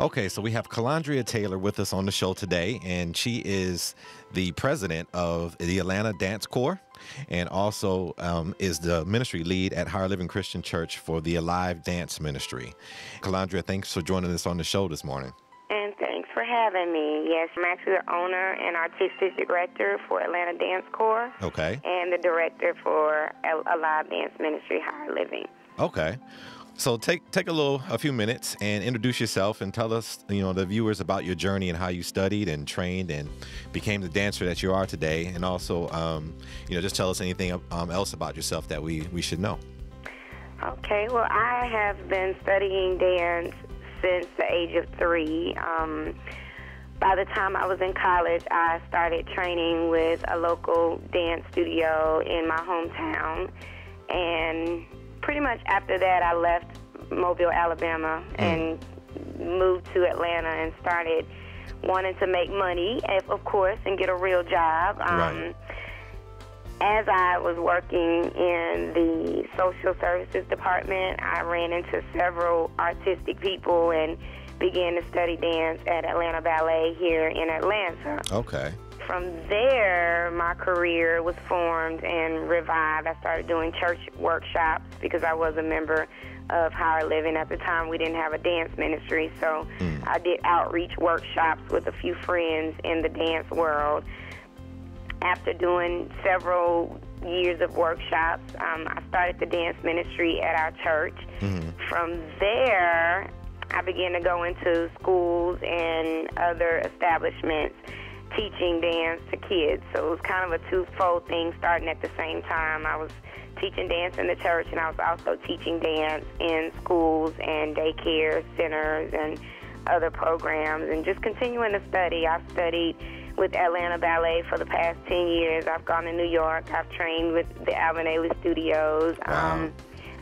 Okay, so we have Calandria Taylor with us on the show today, and she is the president of the Atlanta Dance Corps and also is the ministry lead at Higher Living Christian Church for the Alive Dance Ministry. Calandria, thanks for joining us on the show this morning. And thanks for having me. Yes, I'm actually the owner and artistic director for Atlanta Dance Corps. Okay. And the director for Alive Dance Ministry, Higher Living. Okay. So take a few minutes and introduce yourself and tell us, the viewers about your journey and how you studied and trained and became the dancer that you are today. And also, just tell us anything else about yourself that we should know. Okay. Well, I have been studying dance since the age of 3. By the time I was in college, I started training with a local dance studio in my hometown. And pretty much after that, I left Mobile, Alabama, and moved to Atlanta and started wanting to make money, of course, and get a real job. Right. As I was working in the social services department, I ran into several artistic people and began to study dance at Atlanta Ballet here in Atlanta. Okay. From there, my career was formed and revived. I started doing church workshops because I was a member of Higher Living. At the time, we didn't have a dance ministry, so I did outreach workshops with a few friends in the dance world. After doing several years of workshops, I started the dance ministry at our church. From there, I began to go into schools and other establishments teaching dance to kids. So it was kind of a twofold thing starting at the same time. I was teaching dance in the church, and I was also teaching dance in schools and daycare centers and other programs, and just continuing to study. I've studied with Atlanta Ballet for the past 10 years. I've gone to New York. I've trained with the Alvin Ailey Studios. Wow.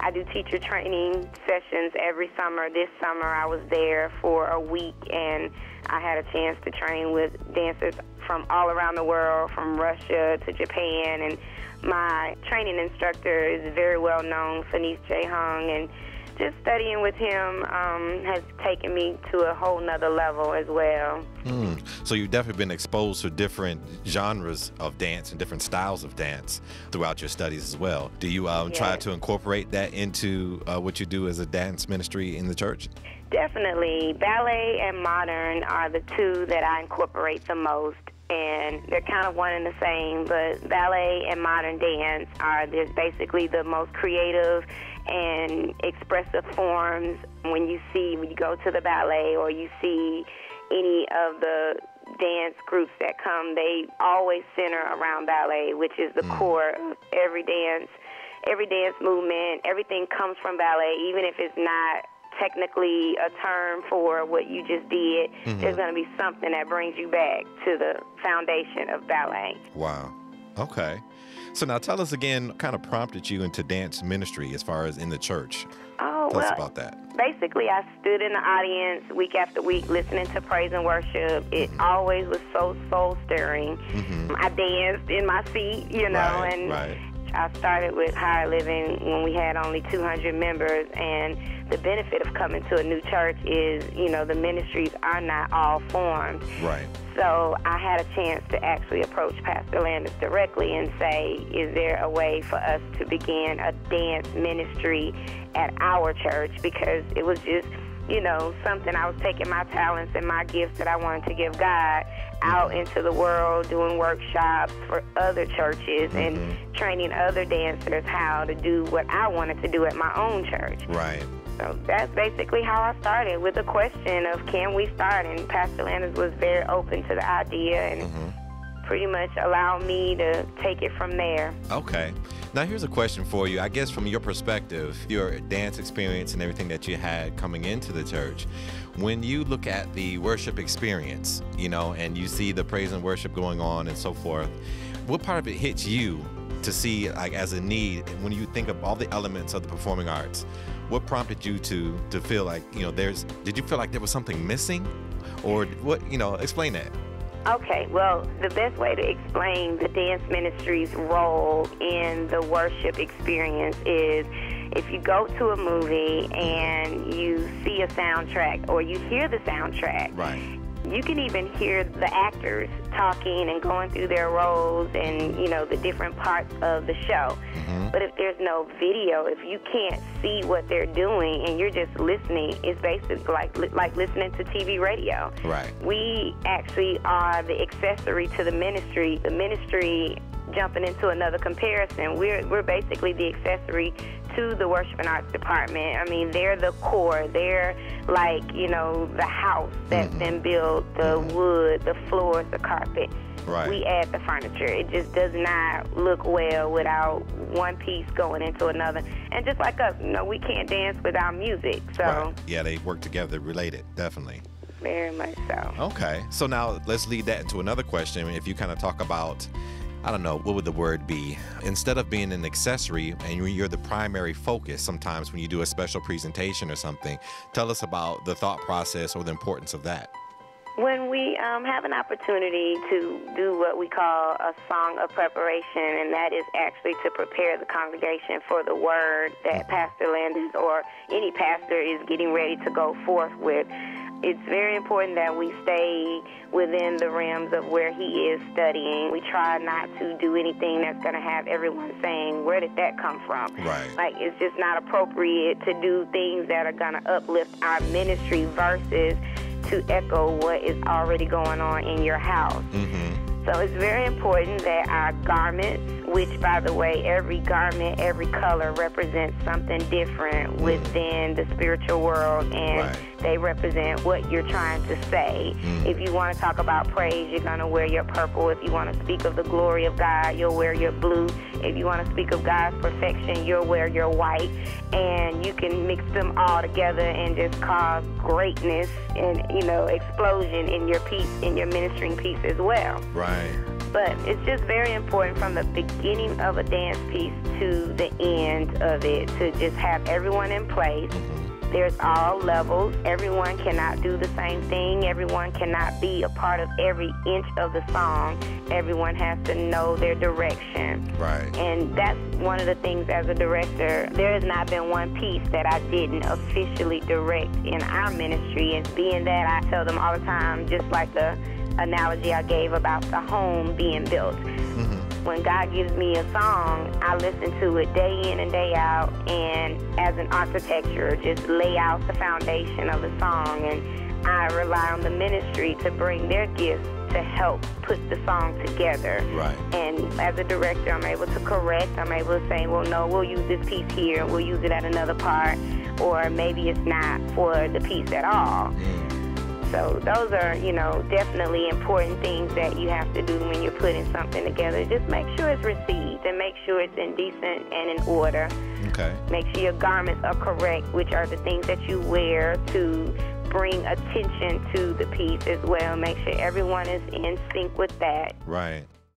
I do teacher training sessions every summer. This summer I was there for a week, and I had a chance to train with dancers from all around the world, from Russia to Japan, and my training instructor is very well known, Fanice J. Hung, and just studying with him has taken me to a whole nother level as well. So you've definitely been exposed to different genres of dance and different styles of dance throughout your studies as well. Do you try to incorporate that into what you do as a dance ministry in the church? Definitely. Ballet and modern are the two that I incorporate the most, and they're kind of one and the same, but ballet and modern dance are basically the most creative and expressive forms. When you go to the ballet or you see any of the dance groups that come, they always center around ballet, which is the core of every dance movement. Everything comes from ballet, even if it's not technically a term for what you just did. There's going to be something that brings you back to the foundation of ballet. Wow. Okay. So now tell us again, what kind of prompted you into dance ministry as far as in the church? Tell us about that. Basically, I stood in the audience week after week listening to praise and worship. It always was so soul-stirring. I danced in my seat, Right. I started with Higher Living when we had only 200 members, and the benefit of coming to a new church is, the ministries are not all formed. Right. So I had a chance to actually approach Pastor Landis directly and say, is there a way for us to begin a dance ministry at our church? Because it was just, something I was taking my talents and my gifts that I wanted to give God out into the world, doing workshops for other churches and training other dancers how to do what I wanted to do at my own church. Right. So that's basically how I started, with the question of, can we start? And Pastor Landis was very open to the idea and pretty much allowed me to take it from there. Okay. Now here's a question for you. I guess from your perspective, your dance experience and everything that you had coming into the church, when you look at the worship experience, and you see the praise and worship going on and so forth, what part of it hits you to see like as a need when you think of all the elements of the performing arts? What prompted you to feel like, did you feel like there was something missing? Or what, explain that. Okay, well, the best way to explain the dance ministry's role in the worship experience is if you go to a movie and you see a soundtrack or you hear the soundtrack, Right. you can even hear the actors talking and going through their roles and, you know, the different parts of the show. But if there's no video, if you can't see what they're doing and you're just listening, it's basically like listening to TV radio. Right. We actually are the accessory to the ministry. The ministry, jumping into another comparison, we're basically the accessory to the worship and arts department. I mean, they're the core. They're like, you know, the house that's been built, the wood, the floors, the carpet. Right. We add the furniture. It just does not look well without one piece going into another. And just like us, you know, we can't dance without music. So Right. Yeah, they work together, related, definitely. very much so. Okay. So now let's lead that into another question. If you kind of talk about, I don't know, what would the word be? Instead of being an accessory and you're the primary focus, sometimes when you do a special presentation or something, tell us about the thought process or the importance of that. When we have an opportunity to do what we call a song of preparation, and that is actually to prepare the congregation for the word that Pastor Landis or any pastor is getting ready to go forth with, it's very important that we stay within the realms of where he is studying. We try not to do anything that's going to have everyone saying, where did that come from? Right. Like, it's just not appropriate to do things that are going to uplift our ministry versus to echo what is already going on in your house. So it's very important that our garments, which, by the way, every garment, every color represents something different within the spiritual world, and they represent what you're trying to say. If you want to talk about praise, you're going to wear your purple. If you want to speak of the glory of God, you'll wear your blue. If you want to speak of God's perfection, you'll wear your white. And you can mix them all together and just cause greatness and, you know, explosion in your piece, in your ministering piece as well. Right. But it's just very important from the beginning of a dance piece to the end of it to just have everyone in place. There's all levels. Everyone cannot do the same thing. Everyone cannot be a part of every inch of the song. Everyone has to know their direction. Right. And that's one of the things as a director. There has not been one piece that I didn't officially direct in our ministry. And being that, I tell them all the time, just like the analogy I gave about the home being built. When God gives me a song, I listen to it day in and day out, and as an architecture, just lay out the foundation of the song, and I rely on the ministry to bring their gifts to help put the song together. Right. And as a director, I'm able to correct. I'm able to say, well, no, we'll use this piece here, we'll use it at another part, or maybe it's not for the piece at all. So those are, you know, definitely important things that you have to do when you're putting something together. Just make sure it's received and make sure it's in decent and in order. Okay. Make sure your garments are correct, which are the things that you wear to bring attention to the piece as well. Make sure everyone is in sync with that. Right.